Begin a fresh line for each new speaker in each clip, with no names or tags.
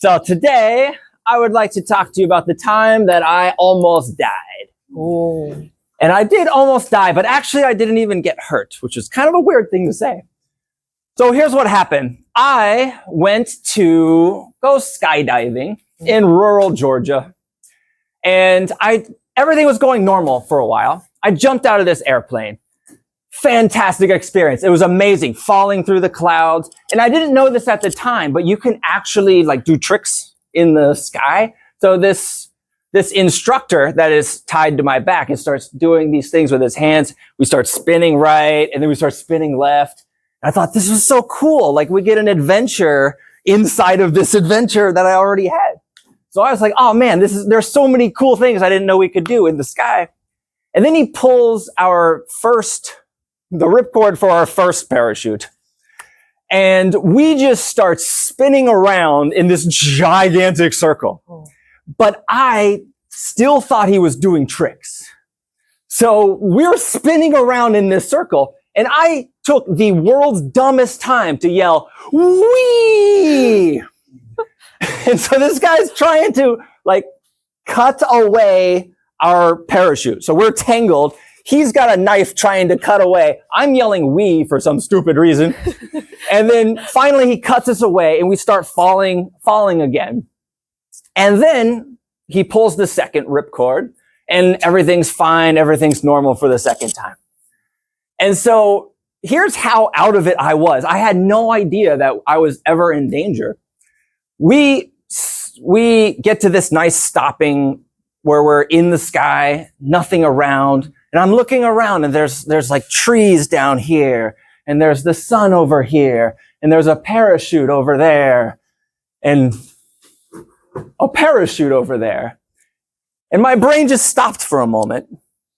So today, I would like to talk to you about the time that I almost died.
Oh.
And I did almost die, but actually I didn't even get hurt, which is kind of a weird thing to say. So here's what happened. I went to go skydiving in rural Georgia, and everything was going normal for a while. I jumped out of this airplane. Fantastic experience. It was amazing, falling through the clouds. And I didn't know this at the time, but you can actually do tricks in the sky. So this instructor that is tied to my back, and starts doing these things with his hands. We start spinning right, and then we start spinning left. And I thought this was so cool. We get an adventure inside of this adventure that I already had. So I was like, oh man, there's so many cool things I didn't know we could do in the sky. And then he pulls the ripcord for our first parachute. And we just start spinning around in this gigantic circle. Oh. But I still thought he was doing tricks. So we're spinning around in this circle, and I took the world's dumbest time to yell, "Wee!" And so this guy's trying to cut away our parachute. So we're tangled. He's got a knife trying to cut away. I'm yelling "wee" for some stupid reason. And then finally he cuts us away, and we start falling again. And then he pulls the second ripcord, and everything's fine. Everything's normal for the second time. And so here's how out of it I was. I had no idea that I was ever in danger. We get to this nice stopping where we're in the sky, nothing around. And I'm looking around, and there's trees down here, and there's the sun over here, and there's a parachute over there, and a parachute over there. And my brain just stopped for a moment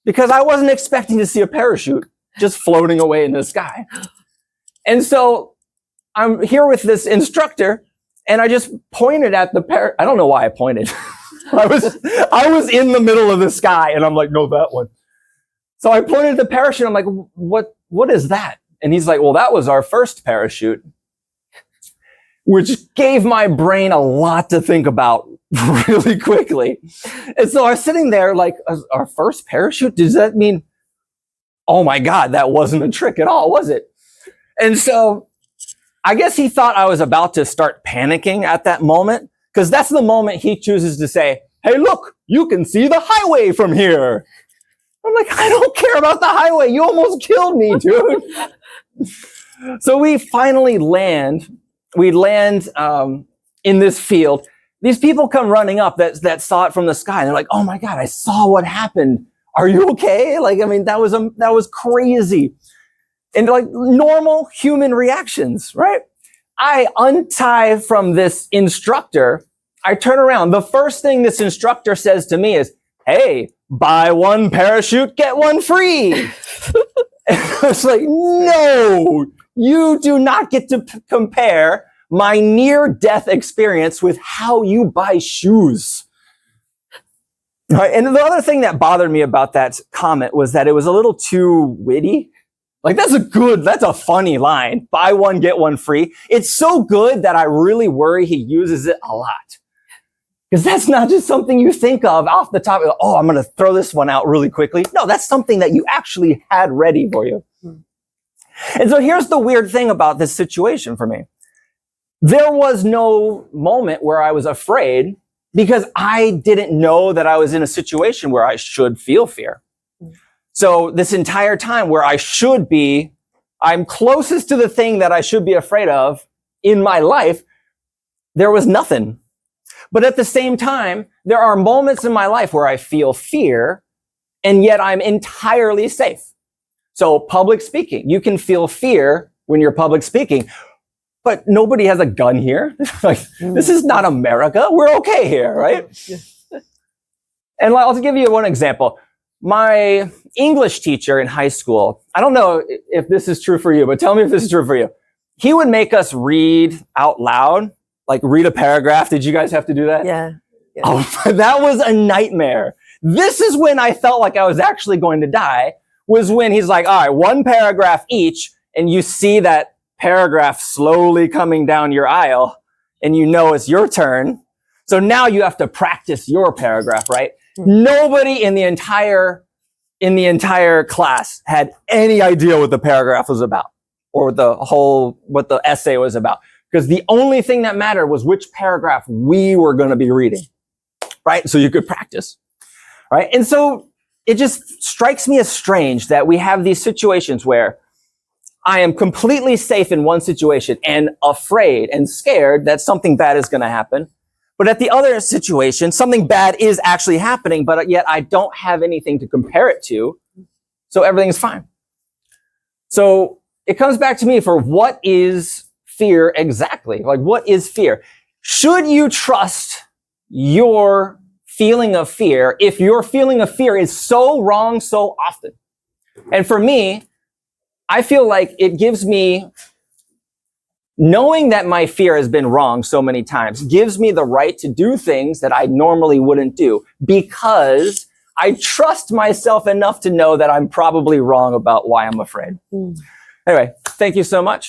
because I wasn't expecting to see a parachute just floating away in the sky. And so I'm here with this instructor, and I just pointed at the I don't know why I pointed. I was in the middle of the sky, and I'm like, no, that one. So I pointed at the parachute. I'm like, what is that? And he's like, well, that was our first parachute, which gave my brain a lot to think about really quickly. And so I was sitting there our first parachute? Does that mean, oh my God, that wasn't a trick at all, was it? And so I guess he thought I was about to start panicking at that moment, because that's the moment he chooses to say, hey, look, you can see the highway from here. I'm like, I don't care about the highway. You almost killed me, dude. So we finally land. We land in this field. These people come running up that saw it from the sky. And they're like, oh my God, I saw what happened. Are you okay? That was crazy. And normal human reactions, right? I untie from this instructor. I turn around. The first thing this instructor says to me is, hey, buy one parachute, get one free. And I was like, no, you do not get to compare my near-death experience with how you buy shoes. Right? And the other thing that bothered me about that comment was that it was a little too witty. That's a funny line. Buy one, get one free. It's so good that I really worry he uses it a lot. Because that's not just something you think of off the top. Oh, I'm going to throw this one out really quickly. No, that's something that you actually had ready for you. And so here's the weird thing about this situation for me. There was no moment where I was afraid because I didn't know that I was in a situation where I should feel fear. So this entire time where I'm closest to the thing that I should be afraid of in my life, there was nothing. But at the same time, there are moments in my life where I feel fear, and yet I'm entirely safe. So public speaking, you can feel fear when you're public speaking, but nobody has a gun here. This is not America. We're okay here, right? And I'll give you one example. My English teacher in high school, I don't know if this is true for you, but tell me if this is true for you. He would make us read out loud. Read a paragraph. Did you guys have to do that?
Yeah.
Oh, that was a nightmare. This is when I felt like I was actually going to die, was when he's like, all right, one paragraph each, and you see that paragraph slowly coming down your aisle, and you know it's your turn. So now you have to practice your paragraph, right? Nobody in the entire class had any idea what the paragraph was about or what the essay was about. Because the only thing that mattered was which paragraph we were going to be reading, right? So you could practice, right? And so it just strikes me as strange that we have these situations where I am completely safe in one situation and afraid and scared that something bad is going to happen. But at the other situation, something bad is actually happening, but yet I don't have anything to compare it to. So everything's fine. So it comes back to me for what is fear exactly? Like, what is fear? Should you trust your feeling of fear if your feeling of fear is so wrong so often? And for me, I feel like it gives me, knowing that my fear has been wrong so many times, gives me the right to do things that I normally wouldn't do because I trust myself enough to know that I'm probably wrong about why I'm afraid. Anyway, thank you so much.